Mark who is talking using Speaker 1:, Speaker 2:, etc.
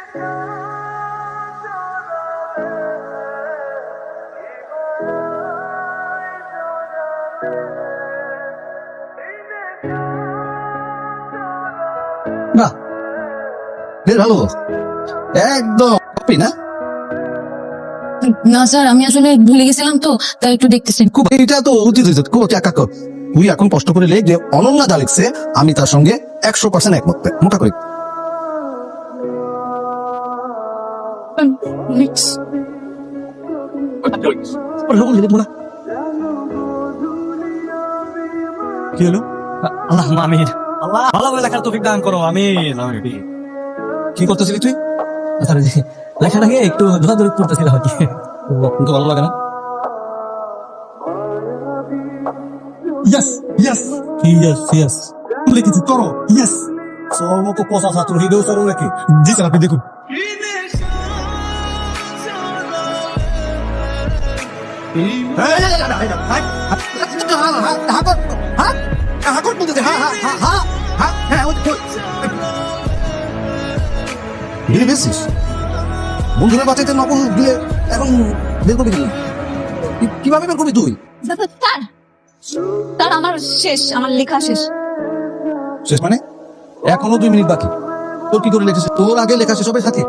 Speaker 1: না বেশ ভালো, একদম না।
Speaker 2: না স্যার, আমি আসলে ভুলে গেছিলাম তো, তাই একটু দেখতেছি।
Speaker 1: খুব এটা তো উচিত হয়েছে। খুব কাকা তুই এখন কষ্ট করে লেখ যে অনন্যা যা লিখছে আমি তার সঙ্গে 100% একমত। মোটা করে
Speaker 3: কি হলো? আল্লাহ আমিন। আল্লাহ ভালো করে লেখার তৌফিক দান করো, আমিন আমিন।
Speaker 1: কি করতেছিলি তুই?
Speaker 3: লেখাটাকে একটু ধরাধরি করতেছিলাম আর কি।
Speaker 1: কিন্তু ভালো লাগে না।
Speaker 3: ইয়েস ইয়েস ইয়েস ইয়েস লিখেছি করো। ইয়েস সর মতো পচা ছাত্র হৃদয় সরল রেখে। জি স্যার, আপনি দেখুন।
Speaker 1: বন্ধুরা বাঁচাইতে নকল দিয়ে এখন বের করবি কেন? কিভাবে বের করবি তুই?
Speaker 2: স্যার, স্যার আমার শেষ, আমার লেখা শেষ।
Speaker 1: শেষ মানে? এখনো 2 মিনিট বাকি। তোর কি করে লেখা শেষ? তোর আগে লেখা শেষ হবে সাথে?